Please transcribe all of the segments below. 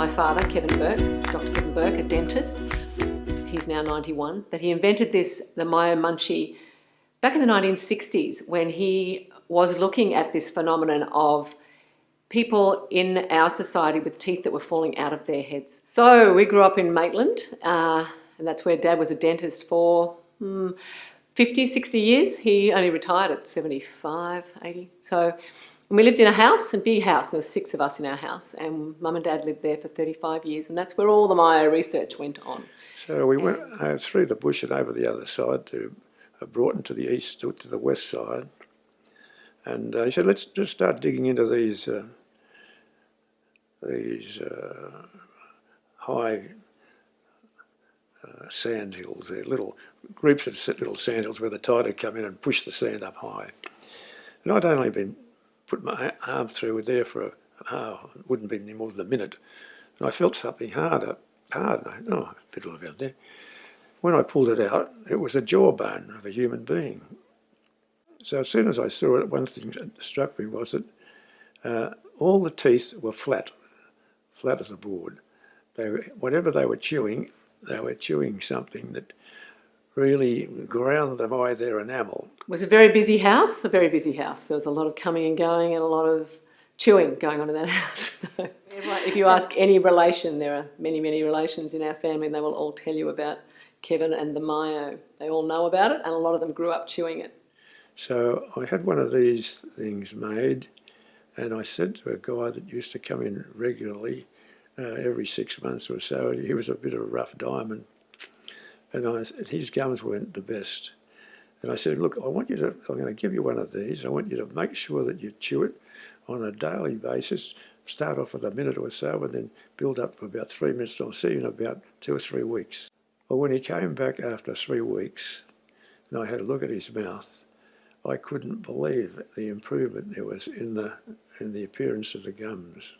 my father, Kevin Bourke, Dr Kevin Bourke, a dentist. He's now 91, but he invented the Myo Munchee back in the 1960s when he was looking at this phenomenon of people in our society with teeth that were falling out of their heads. So we grew up in Maitland, and that's where Dad was a dentist for 50, 60 years. He only retired at 75, 80. So and we lived in a house, a big house. There were 6 of us in our house, and Mum and Dad lived there for 35 years, and that's where all the Myo research went on. So we went through the bush and over the other side to Broughton to the east, to the west side. And he said, let's just start digging into these high sand hills. They're little groups of little sand hills where the tide had come in and pushed the sand up high. And I'd only been put my arm through there for it wouldn't be any more than a minute. And I felt something hard, and I fiddle about there. When I pulled it out, it was a jawbone of a human being. So as soon as I saw it, one thing that struck me was that all the teeth were flat as a board. Whatever they were chewing something that really ground them by their enamel. It was a very busy house, There was a lot of coming and going and a lot of chewing going on in that house. If you ask any relation, there are many, many relations in our family, and they will all tell you about Kevin and the Myo. They all know about it, and a lot of them grew up chewing it. So I had one of these things made, and I said to a guy that used to come in regularly every 6 months or so, he was a bit of a rough diamond, and his gums weren't the best. And I said, look, I'm going to give you one of these. I want you to make sure that you chew it on a daily basis. Start off with a minute or so and then build up for about 3 minutes. And I'll see you in about 2 or 3 weeks. Well, when he came back after 3 weeks and I had a look at his mouth, I couldn't believe the improvement there was in the appearance of the gums.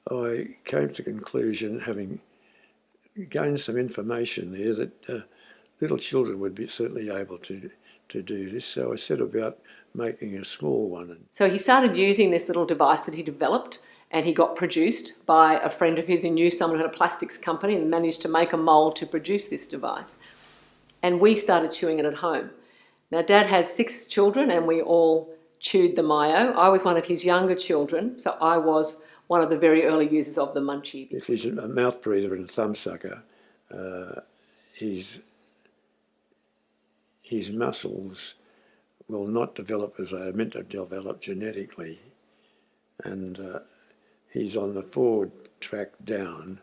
I came to the conclusion, having gained some information there, that little children would be certainly able to do this. So I set about making a small one. So he started using this little device that he developed, and he got produced by a friend of his who knew someone who had a plastics company and managed to make a mould to produce this device. And we started chewing it at home. Now, Dad has 6 children, and we all chewed the Myo. I was one of his younger children, so I was one of the very early users of the Munchee. If he's a mouth breather and thumb sucker, his muscles will not develop as they are meant to develop genetically, and he's on the forward track down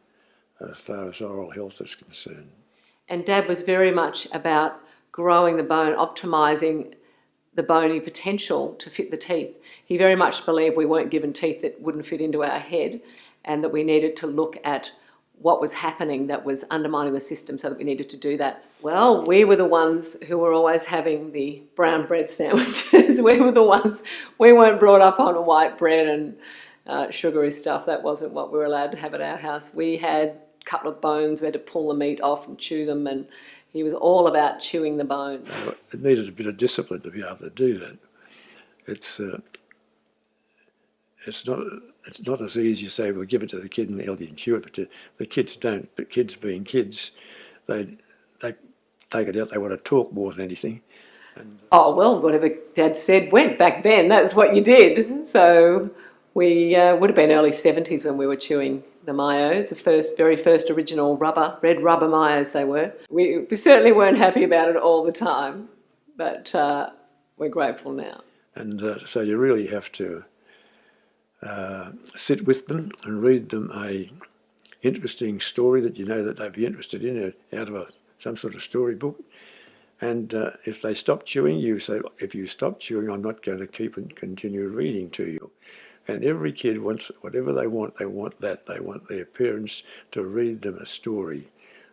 as far as oral health is concerned. And Dad was very much about growing the bone, optimising the bony potential to fit the teeth. He very much believed we weren't given teeth that wouldn't fit into our head, and that we needed to look at what was happening that was undermining the system, so that we needed to do that. Well, we were the ones who were always having the brown bread sandwiches. We weren't brought up on white bread and sugary stuff. That wasn't what we were allowed to have at our house. We had cutlet bones, we had to pull the meat off and chew them, and he was all about chewing the bones. It needed a bit of discipline to be able to do that. It's not as easy as say, we'll give it to the kid and he'll chew it, but the kids don't. But kids being kids, they take it out, they want to talk more than anything. Oh, well, whatever Dad said went back then. That's what you did. So we would have been early 70s when we were chewing the Myos, the very first original red rubber Myos they were. We certainly weren't happy about it all the time, but we're grateful now. And so you really have to sit with them and read them a interesting story that you know that they'd be interested in out of some sort of storybook. And if they stop chewing, you say, if you stop chewing, I'm not going to keep and continue reading to you. And every kid wants whatever they want that. They want their parents to read them a story.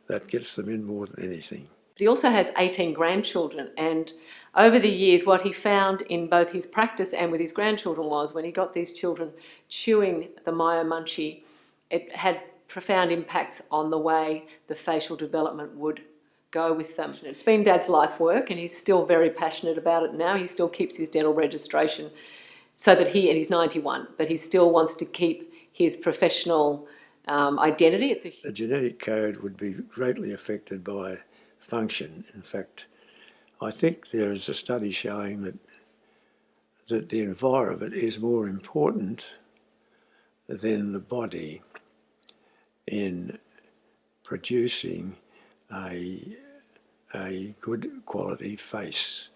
That gets them in more than anything. He also has 18 grandchildren, and over the years what he found in both his practice and with his grandchildren was when he got these children chewing the Myo Munchee, it had profound impacts on the way the facial development would go with them. It's been Dad's life work, and he's still very passionate about it now. He still keeps his dental registration so that he's 91, but he still wants to keep his professional identity. The genetic code would be greatly affected by function. In fact, I think there is a study showing that the environment is more important than the body in producing a good quality face.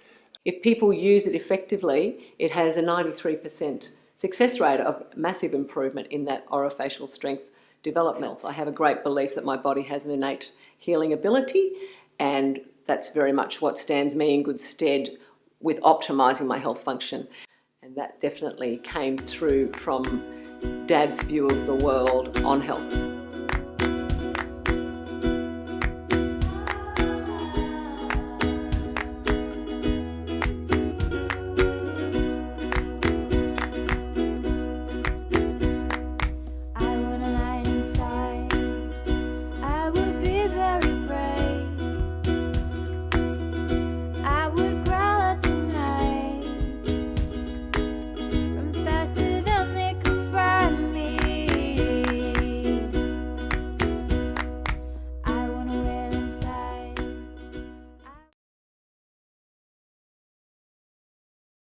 If people use it effectively, it has a 93% success rate of massive improvement in that orofacial strength development. I have a great belief that my body has an innate healing ability, and that's very much what stands me in good stead with optimising my health function. And that definitely came through from Dad's view of the world on health.